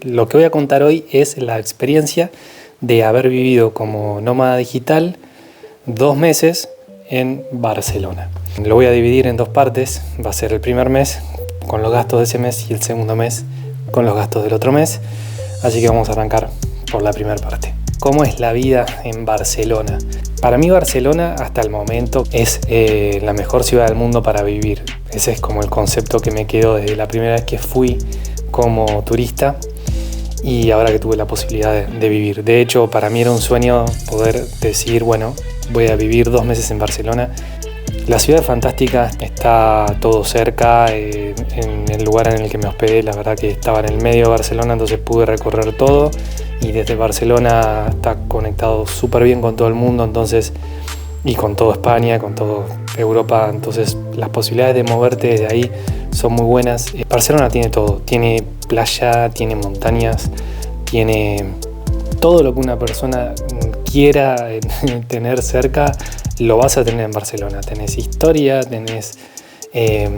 Lo que voy a contar hoy es la experiencia de haber vivido como nómada digital 2 meses en Barcelona. Lo voy a dividir en 2 partes. Va a ser el primer mes con los gastos de ese mes y el segundo mes con los gastos del otro mes. Así que vamos a arrancar por la primera parte. ¿Cómo es la vida en Barcelona? Para mí Barcelona hasta el momento es la mejor ciudad del mundo para vivir. Ese es como el concepto que me quedó desde la primera vez que fui como turista y ahora que tuve la posibilidad de vivir. De hecho, para mí era un sueño poder decir, bueno, voy a vivir 2 meses en Barcelona. La ciudad es fantástica, está todo cerca. En el lugar en el que me hospedé, la verdad que estaba en el medio de Barcelona, entonces pude recorrer todo. Y desde Barcelona está conectado súper bien con todo el mundo, entonces, y con toda España, con toda Europa. Entonces las posibilidades de moverte desde ahí son muy buenas. Barcelona tiene todo, tiene playa, tiene montañas, tiene todo lo que una persona quiera tener cerca, lo vas a tener en Barcelona. Tenés historia, tenés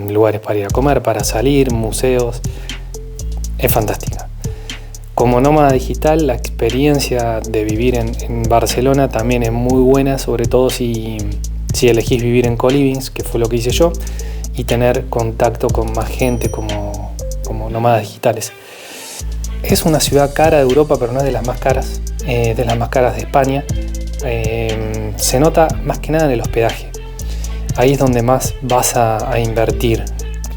lugares para ir a comer, para salir, museos. Es fantástica. Como nómada digital, la experiencia de vivir en Barcelona también es muy buena, sobre todo si elegís vivir en co-livings, que fue lo que hice yo, y tener contacto con más gente como nómadas digitales. Es una ciudad cara de Europa, pero no es de las más caras, de las más caras de España. Se nota más que nada en el hospedaje. Ahí es donde más vas a invertir.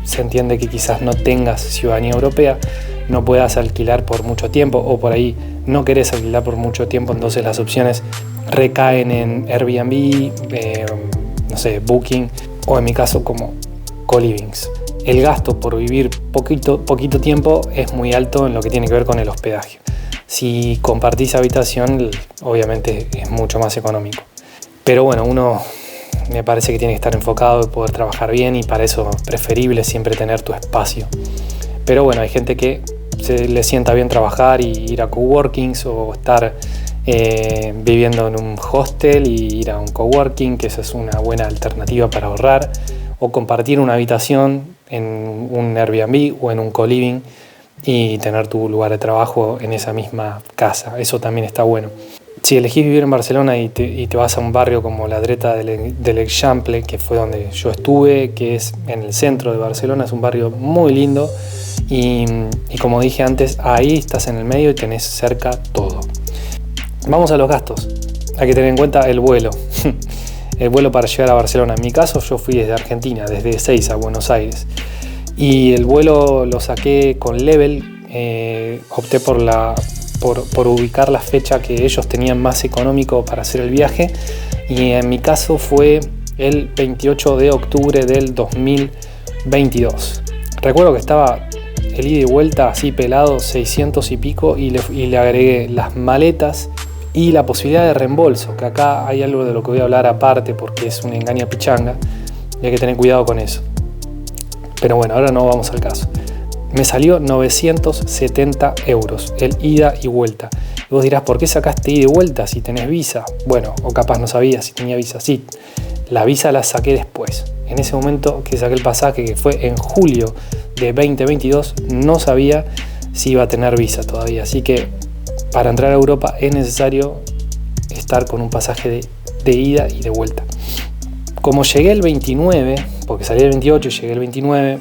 Se entiende que quizás no tengas ciudadanía europea, no puedas alquilar por mucho tiempo, o por ahí no querés alquilar por mucho tiempo, entonces las opciones recaen en Airbnb, no sé, Booking, o en mi caso como co-livings. El gasto por vivir poquito tiempo es muy alto en lo que tiene que ver con el hospedaje. Si compartís habitación, obviamente es mucho más económico. Pero bueno, uno me parece que tiene que estar enfocado y poder trabajar bien, y para eso es preferible siempre tener tu espacio. Pero bueno, hay gente que se le sienta bien trabajar y ir a coworkings, o estar viviendo en un hostel y ir a un coworking, que esa es una buena alternativa para ahorrar, o compartir una habitación en un Airbnb o en un co-living y tener tu lugar de trabajo en esa misma casa. Eso también está bueno. Si elegís vivir en Barcelona y te vas a un barrio como la Dreta del Eixample, que fue donde yo estuve, que es en el centro de Barcelona, es un barrio muy lindo. Y como dije antes, ahí estás en el medio y tenés cerca todo. Vamos a los gastos. Hay que tener en cuenta el vuelo. El vuelo para llegar a Barcelona. En mi caso, yo fui desde Argentina, desde Ezeiza a Buenos Aires. Y el vuelo lo saqué con Level. Opté por ubicar la fecha que ellos tenían más económico para hacer el viaje. Y en mi caso fue el 28 de octubre del 2022. Recuerdo que estaba el ida y vuelta así pelado, 600 y pico, y le agregué las maletas y la posibilidad de reembolso, que acá hay algo de lo que voy a hablar aparte porque es un engaña pichanga y hay que tener cuidado con eso. Pero bueno, ahora no vamos al caso. Me salió 970 euros el ida y vuelta. Y vos dirás, ¿por qué sacaste ida y vuelta si tenés visa? Bueno, o capaz no sabías si tenía visa. Sí, la visa la saqué después. En ese momento que saqué el pasaje, que fue en julio de 2022, no sabía si iba a tener visa todavía. Así que para entrar a Europa es necesario estar con un pasaje de ida y de vuelta. Como llegué el 29, porque salí el 28 y llegué el 29,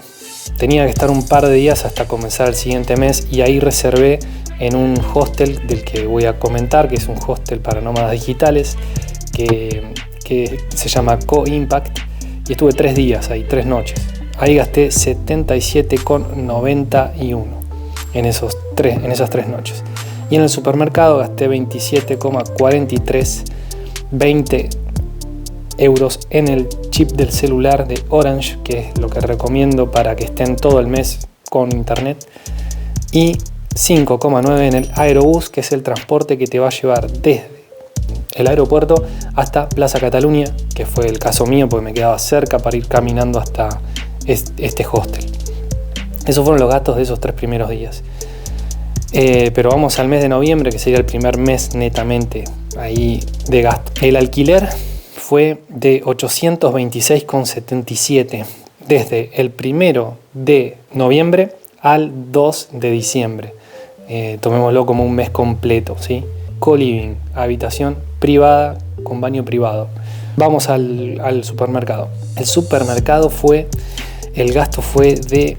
tenía que estar un par de días hasta comenzar el siguiente mes, y ahí reservé en un hostel del que voy a comentar, que es un hostel para nómadas digitales, que se llama Co-Impact, y estuve 3 días ahí, 3 noches. Ahí gasté 77,91 en esas 3 noches. Y en el supermercado gasté 27,43, 20 euros en el chip del celular de Orange, que es lo que recomiendo para que estén todo el mes con internet, y 5,9 en el Aerobús, que es el transporte que te va a llevar desde el aeropuerto hasta Plaza Cataluña, que fue el caso mío porque me quedaba cerca para ir caminando hasta este hostel. Esos fueron los gastos de esos 3 primeros días. Pero vamos al mes de noviembre, que sería el primer mes netamente ahí de gasto. El alquiler fue de 826,77 desde el 1 de noviembre al 2 de diciembre. tomémoslo como un mes completo, ¿sí? Co-living, habitación privada con baño privado. Vamos al supermercado. El supermercado el gasto fue de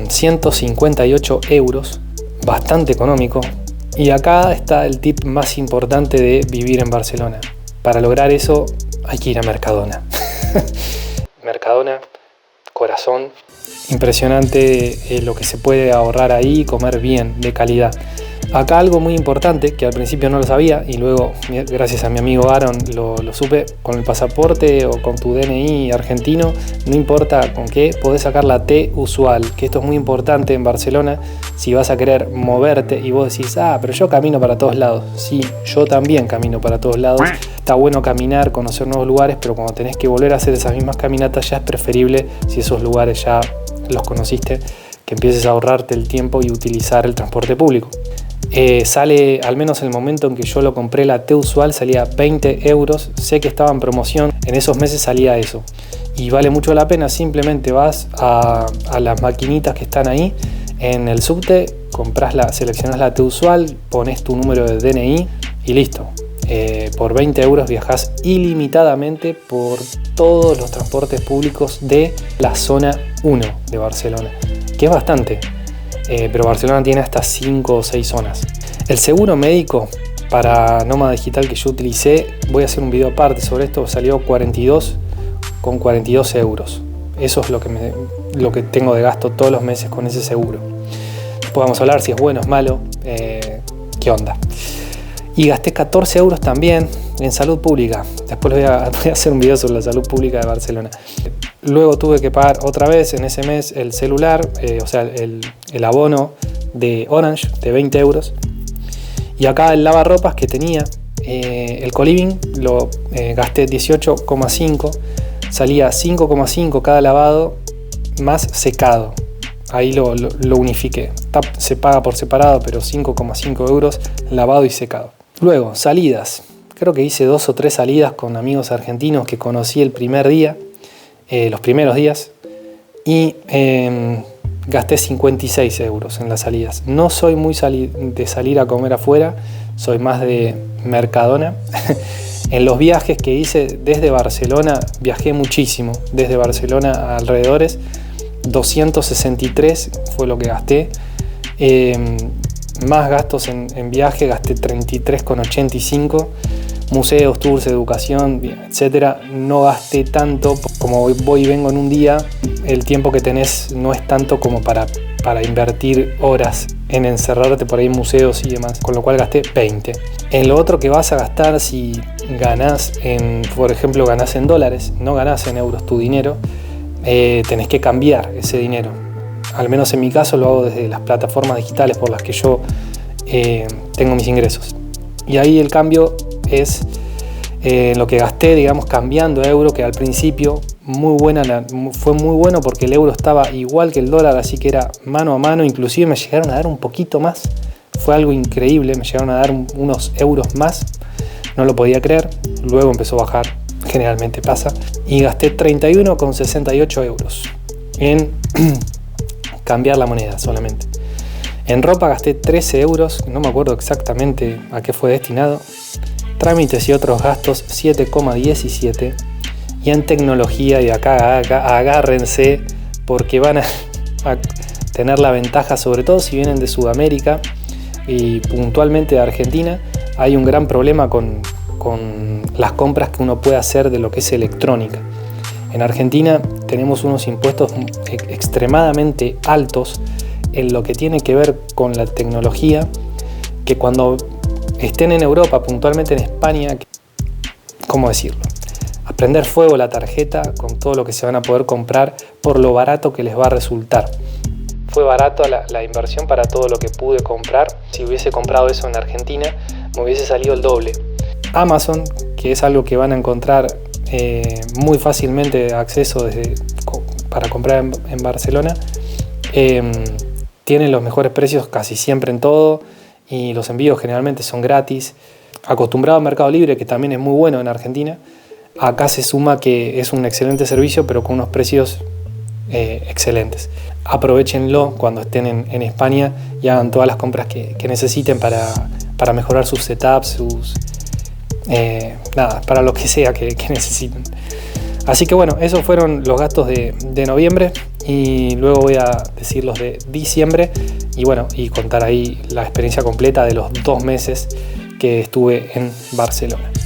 158 euros, bastante económico. Y acá está el tip más importante de vivir en Barcelona. Para lograr eso hay que ir a Mercadona. Mercadona, corazón. Impresionante lo que se puede ahorrar ahí y comer bien, de calidad. Acá algo muy importante, que al principio no lo sabía y luego, gracias a mi amigo Aaron, lo supe. Con el pasaporte o con tu DNI argentino, no importa con qué, podés sacar la T usual, que esto es muy importante en Barcelona. Si vas a querer moverte y vos decís, pero yo camino para todos lados. Sí, yo también camino para todos lados. Está bueno caminar, conocer nuevos lugares, pero cuando tenés que volver a hacer esas mismas caminatas, ya es preferible, si esos lugares ya los conociste, que empieces a ahorrarte el tiempo y utilizar el transporte público. Sale, al menos en el momento en que yo lo compré, la T usual salía 20 euros. Sé que estaba en promoción, en esos meses salía eso. Y vale mucho la pena, simplemente vas a las maquinitas que están ahí en el subte, seleccionás la T usual, pones tu número de DNI y listo. Por 20 euros viajás ilimitadamente por todos los transportes públicos de la zona 1 de Barcelona, que es bastante. Pero Barcelona tiene hasta 5 o 6 zonas. El seguro médico para Nómada Digital que yo utilicé, voy a hacer un video aparte sobre esto, salió 42,42 euros. Eso es lo que tengo de gasto todos los meses con ese seguro. Después vamos a hablar si es bueno o es malo, qué onda. Y gasté 14 euros también en salud pública. Después voy a hacer un video sobre la salud pública de Barcelona. Luego tuve que pagar otra vez en ese mes el celular, o sea, el abono de Orange de 20 euros. Y acá el lavarropas que tenía, el co-living, lo gasté 18,5. Salía 5,5 cada lavado más secado. Ahí lo unifiqué. Se paga por separado, pero 5,5 euros lavado y secado. Luego, salidas. Creo que hice 2 o 3 salidas con amigos argentinos que conocí el primer día, los primeros días, y gasté 56 euros en las salidas. No soy muy de salir a comer afuera, soy más de Mercadona. En los viajes que hice desde Barcelona, viajé muchísimo, desde Barcelona a alrededores, 263 fue lo que gasté. Más gastos en viaje, gasté 33,85. Museos, tours, educación, etcétera. No gasté tanto, como voy y vengo en un día, el tiempo que tenés no es tanto como para invertir horas en encerrarte por ahí en museos y demás, con lo cual gasté 20. En lo otro que vas a gastar, si ganás por ejemplo, ganás en dólares, no ganás en euros tu dinero, tenés que cambiar ese dinero. Al menos en mi caso lo hago desde las plataformas digitales por las que yo tengo mis ingresos. Y ahí el cambio es lo que gasté, digamos, cambiando a euro, que al principio fue muy bueno porque el euro estaba igual que el dólar, así que era mano a mano. Inclusive me llegaron a dar un poquito más. Fue algo increíble, me llegaron a dar unos euros más. No lo podía creer. Luego empezó a bajar, generalmente pasa. Y gasté 31,68 euros en cambiar la moneda solamente. En ropa gasté 13 euros, no me acuerdo exactamente a qué fue destinado. Trámites y otros gastos 7,17. Y en tecnología, y acá agárrense, porque van a tener la ventaja, sobre todo si vienen de Sudamérica y puntualmente de Argentina. Hay un gran problema con las compras que uno puede hacer de lo que es electrónica. En Argentina tenemos unos impuestos extremadamente altos en lo que tiene que ver con la tecnología, que cuando estén en Europa, puntualmente en España, ¿cómo decirlo? A prender fuego la tarjeta con todo lo que se van a poder comprar por lo barato que les va a resultar. Fue barato la inversión para todo lo que pude comprar. Si hubiese comprado eso en Argentina, me hubiese salido el doble. Amazon, que es algo que van a encontrar muy fácilmente acceso para comprar en Barcelona, tiene los mejores precios casi siempre en todo y los envíos generalmente son gratis. Acostumbrado a Mercado Libre, que también es muy bueno en Argentina, acá se suma que es un excelente servicio pero con unos precios excelentes. Aprovechenlo cuando estén en España y hagan todas las compras que necesiten para mejorar sus setups, para lo que sea que necesiten. Así que bueno, esos fueron los gastos de noviembre, y luego voy a decir los de diciembre y contar ahí la experiencia completa de los 2 meses que estuve en Barcelona.